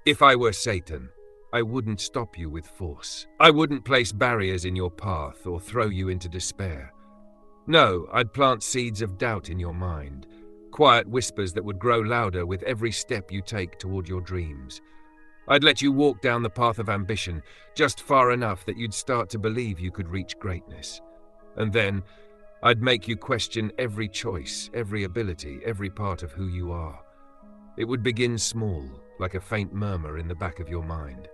If I were Satan, I wouldn't stop you with force. I wouldn't place barriers in your path or throw you into despair. No, I'd plant seeds of doubt in your mind, quiet whispers that would grow louder with every step you take toward your dreams. I'd let you walk down the path of ambition just far enough that you'd start to believe you could reach greatness. And then, I'd make you question every choice, every ability, every part of who you are. It would begin small, like a faint murmur in the back of your mind.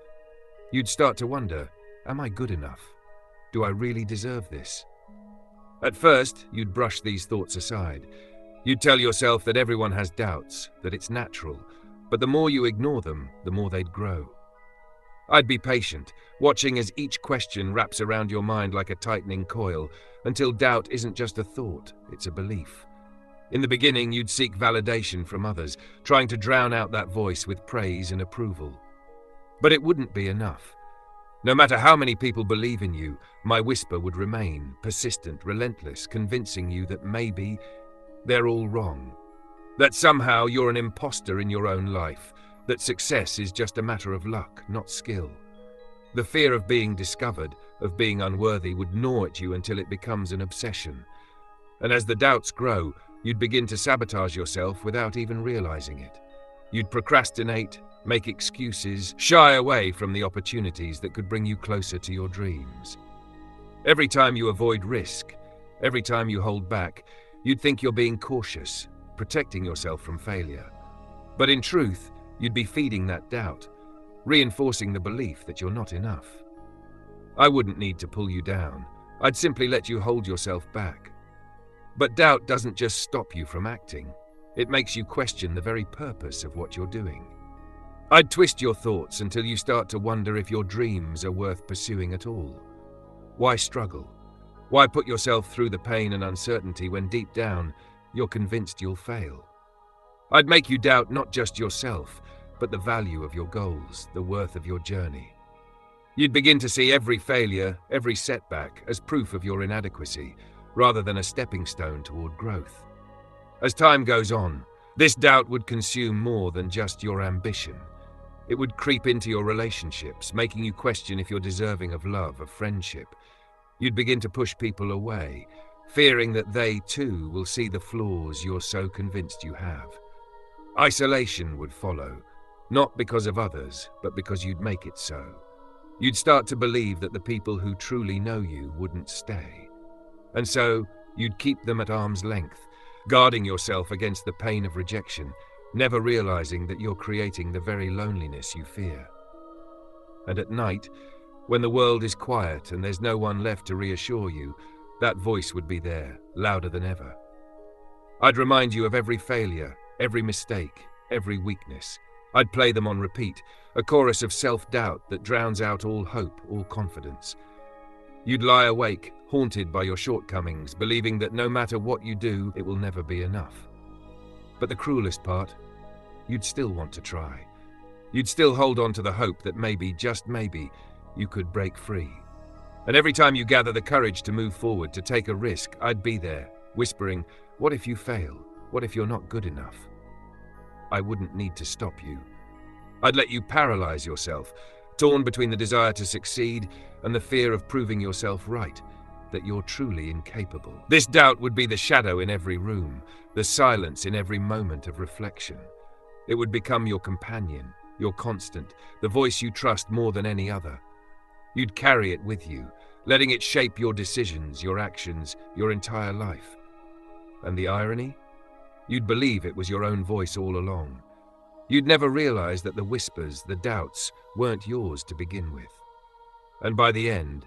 You'd start to wonder, am I good enough? Do I really deserve this? At first, you'd brush these thoughts aside. You'd tell yourself that everyone has doubts, that it's natural, but the more you ignore them, the more they'd grow. I'd be patient, watching as each question wraps around your mind like a tightening coil, until doubt isn't just a thought, it's a belief. In the beginning, you'd seek validation from others, trying to drown out that voice with praise and approval. But it wouldn't be enough. No matter how many people believe in you, my whisper would remain, persistent, relentless, convincing you that maybe they're all wrong. That somehow you're an imposter in your own life, that success is just a matter of luck, not skill. The fear of being discovered, of being unworthy, would gnaw at you until it becomes an obsession. And as the doubts grow, you'd begin to sabotage yourself without even realizing it. You'd procrastinate, make excuses, shy away from the opportunities that could bring you closer to your dreams. Every time you avoid risk, every time you hold back, you'd think you're being cautious, protecting yourself from failure. But in truth, you'd be feeding that doubt, reinforcing the belief that you're not enough. I wouldn't need to pull you down. I'd simply let you hold yourself back. But doubt doesn't just stop you from acting. It makes you question the very purpose of what you're doing. I'd twist your thoughts until you start to wonder if your dreams are worth pursuing at all. Why struggle? Why put yourself through the pain and uncertainty when deep down you're convinced you'll fail? I'd make you doubt not just yourself, but the value of your goals, the worth of your journey. You'd begin to see every failure, every setback, as proof of your inadequacy, rather than a stepping stone toward growth. As time goes on, this doubt would consume more than just your ambition. It would creep into your relationships, making you question if you're deserving of love, of friendship. You'd begin to push people away, fearing that they too will see the flaws you're so convinced you have. Isolation would follow, not because of others, but because you'd make it so. You'd start to believe that the people who truly know you wouldn't stay. And so, you'd keep them at arm's length, guarding yourself against the pain of rejection, never realizing that you're creating the very loneliness you fear. And at night, when the world is quiet and there's no one left to reassure you, that voice would be there, louder than ever. I'd remind you of every failure, every mistake, every weakness. I'd play them on repeat, a chorus of self-doubt that drowns out all hope, all confidence. You'd lie awake, haunted by your shortcomings, believing that no matter what you do, it will never be enough. But the cruelest part, you'd still want to try. You'd still hold on to the hope that maybe, just maybe, you could break free. And every time you gather the courage to move forward, to take a risk, I'd be there, whispering, "What if you fail? What if you're not good enough?" I wouldn't need to stop you. I'd let you paralyze yourself, torn between the desire to succeed and the fear of proving yourself right, that you're truly incapable. This doubt would be the shadow in every room, the silence in every moment of reflection. It would become your companion, your constant, the voice you trust more than any other. You'd carry it with you, letting it shape your decisions, your actions, your entire life. And the irony? You'd believe it was your own voice all along. You'd never realize that the whispers, the doubts, weren't yours to begin with. And by the end,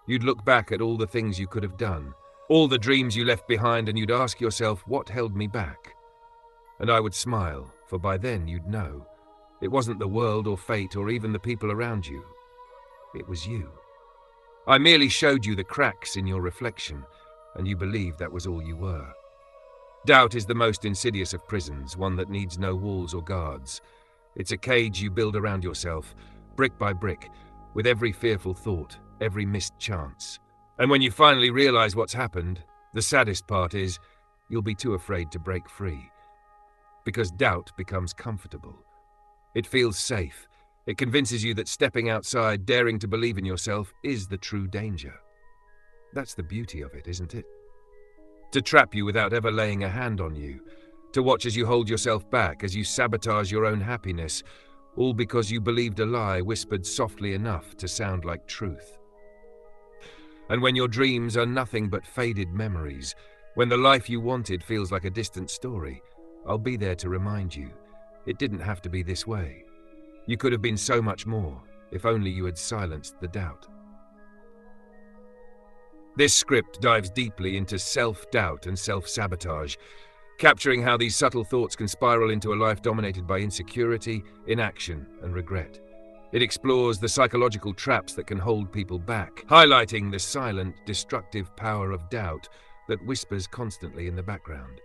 you'd look back at all the things you could have done, all the dreams you left behind, and you'd ask yourself, what held me back? And I would smile, for by then you'd know. It wasn't the world or fate or even the people around you. It was you. I merely showed you the cracks in your reflection, and you believed that was all you were. Doubt is the most insidious of prisons, one that needs no walls or guards. It's a cage you build around yourself, brick by brick, with every fearful thought, every missed chance. And when you finally realize what's happened, the saddest part is, you'll be too afraid to break free. Because doubt becomes comfortable. It feels safe. It convinces you that stepping outside, daring to believe in yourself, is the true danger. That's the beauty of it, isn't it? To trap you without ever laying a hand on you, to watch as you hold yourself back, as you sabotage your own happiness, all because you believed a lie whispered softly enough to sound like truth. And when your dreams are nothing but faded memories, when the life you wanted feels like a distant story, I'll be there to remind you, it didn't have to be this way. You could have been so much more, if only you had silenced the doubt. This script dives deeply into self-doubt and self-sabotage, capturing how these subtle thoughts can spiral into a life dominated by insecurity, inaction, and regret. It explores the psychological traps that can hold people back, highlighting the silent, destructive power of doubt that whispers constantly in the background.